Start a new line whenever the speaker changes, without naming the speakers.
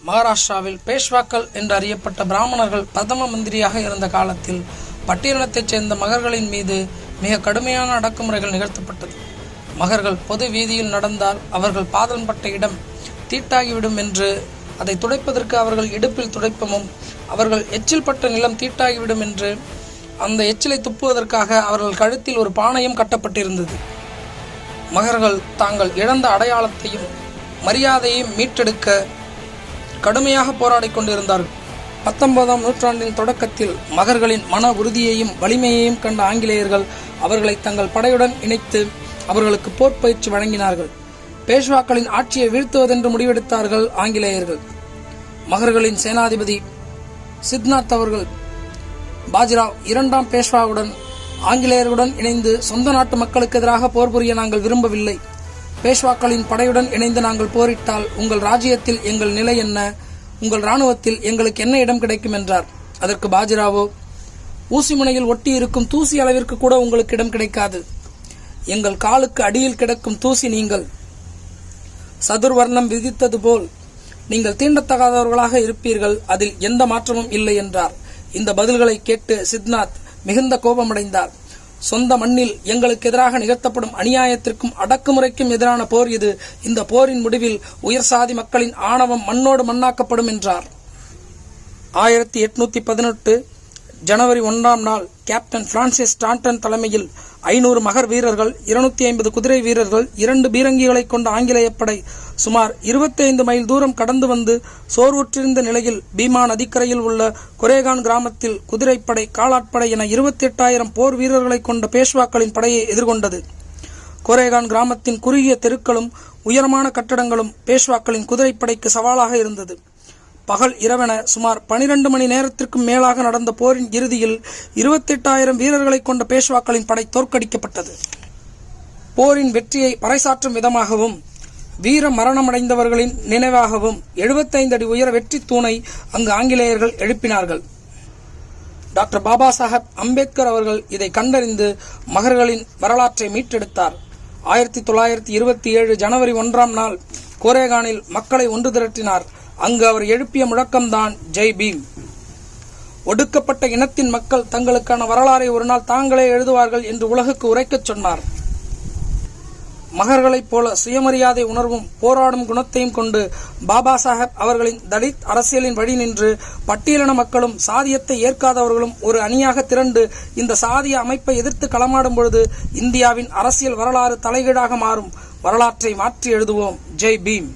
மகாராஷ்டிராவில் பேஷ்வாக்கள் என்று அறியப்பட்ட பிராமணர்கள் பிரதம மந்திரியாக இருந்த காலத்தில் பட்டியலினத்தைச் சேர்ந்த மகர்களின் மீது மிக கடுமையான அடக்குமுறைகள் நிகழ்த்தப்பட்டது. மகர்கள் பொது வீதியில் நடந்தால் அவர்கள் பாதம் பட்ட இடம் தீட்டாகிவிடும் என்று, அதை துடைப்பதற்கு அவர்கள் இடுப்பில் துடைப்பமும், அவர்கள் எச்சில் பட்ட நிலம் தீட்டாகிவிடும் என்று, அந்த எச்சிலை துப்புவதற்காக அவர்கள் கழுத்தில் ஒரு பானையும் கட்டப்பட்டிருந்தது. மகர்கள் தாங்கள் இழந்த அடையாளத்தையும் மரியாதையையும் மீட்டெடுக்க கடுமையாக போராடி கொண்டிருந்தார்கள். 19ஆம் நூற்றாண்டின் தொடக்கத்தில் மகர்களின் மன உறுதியையும் வலிமையையும் கண்ட ஆங்கிலேயர்கள் அவர்களை தங்கள் படையுடன் இணைத்து அவர்களுக்கு போர் பயிற்சி வழங்கினார்கள். பேஷ்வாக்களின் ஆட்சியை வீழ்த்துவதென்று முடிவெடுத்தார்கள் ஆங்கிலேயர்கள். மகர்களின் சேனாதிபதி சித்நாத் அவர்கள் பாஜிராவ் 2ஆம் பேஷ்வாவுடன் ஆங்கிலேயர்களுடன் இணைந்து சொந்த நாட்டு மக்களுக்கு எதிராக போர் புரிய நாங்கள் விரும்பவில்லை. பேஷ்வாக்களின் படையுடன் இணைந்து நாங்கள் போரிட்டால் உங்கள் ராஜ்யத்தில் எங்கள் நிலை என்ன, உங்கள் இராணுவத்தில் எங்களுக்கு என்ன இடம் கிடைக்கும் என்றார். அதற்கு பாஜிராவோ, ஊசி முனையில் ஒட்டி இருக்கும் தூசி அளவிற்கு கூட உங்களுக்கு இடம் கிடைக்காது. எங்கள் காலுக்கு அடியில் கிடக்கும் தூசி நீங்கள். சதுர்வர்ணம் விதித்தது போல் நீங்கள் தீண்டத்தகாதவர்களாக இருப்பீர்கள், அதில் எந்த மாற்றமும் இல்லை என்றார். இந்த பதில்களை கேட்டு சித்நாத் மிகுந்த கோபமடைந்தார். சொந்த மண்ணில் எங்களுக்கு எதிராக நிகழ்த்தப்படும் அநியாயத்திற்கும் அடக்குமுறைக்கும் எதிரான போர் இது. இந்த போரின் முடிவில் உயர் சாதி மக்களின் ஆணவம் மண்ணோடு மண்ணாக்கப்படும் என்றார். 1818 ஜனவரி 1ஆம் நாள் கேப்டன் பிரான்சிஸ் டாண்டன் தலைமையில் 500 மகர் வீரர்கள், 250 குதிரை வீரர்கள், 2 பீரங்கிகளை கொண்ட ஆங்கிலேய படை சுமார் 25 மைல் தூரம் கடந்து வந்து சோர்வுற்றிருந்த நிலையில் பீமா நதிக்கரையில் உள்ள கொரேகான் கிராமத்தில் குதிரைப்படை, காலாட்படை என 28,000 போர் வீரர்களை கொண்ட பேஷ்வாக்களின் படையை எதிர்கொண்டது. கொரேகான் கிராமத்தின் குறுகிய தெருக்களும் உயரமான கட்டடங்களும் பேஷ்வாக்களின் குதிரைப்படைக்கு சவாலாக இருந்தது. பகல் இரவென சுமார் 12 மணி நேரத்திற்கும் மேலாக நடந்த போரின் இறுதியில் 28,000 வீரர்களை கொண்ட பேஷ்வாக்களின் படை தோற்கடிக்கப்பட்டது. போரின் வெற்றியை பறைசாற்றும் விதமாகவும் வீர மரணமடைந்தவர்களின் நினைவாகவும் 75 அடி உயர வெற்றி தூணை அங்கு ஆங்கிலேயர்கள் எழுப்பினார்கள். டாக்டர் பாபா சாஹேப் அம்பேத்கர் அவர்கள் இதை கண்டறிந்து மகர்களின் வரலாற்றை மீட்டெடுத்தார். 1927 ஜனவரி 1ஆம் நாள் கோரேகானில் மக்களை ஒன்று திரட்டினார். அங்கு அவர் எழுப்பிய முழக்கம்தான் ஜெய் பீம். ஒடுக்கப்பட்ட இனத்தின் மக்கள் தங்களுக்கான வரலாறை ஒரு நாள் தாங்களே எழுதுவார்கள் என்று உலகுக்கு உரைக்கச் சொன்னார். மகர்களைப் போல சுயமரியாதை உணர்வும் போராடும் குணத்தையும் கொண்டு பாபா சாஹேப் அவர்களின் தலித் அரசியலின் வழி நின்று பட்டியலின மக்களும் சாதியத்தை ஏற்காதவர்களும் ஒரு அணியாக திரண்டு இந்த சாதிய அமைப்பை எதிர்த்து களமாடும் பொழுது இந்தியாவின் அரசியல் வரலாறு தலைகீழாக மாறும். வரலாற்றை மாற்றி எழுதுவோம். ஜெய் பீம்.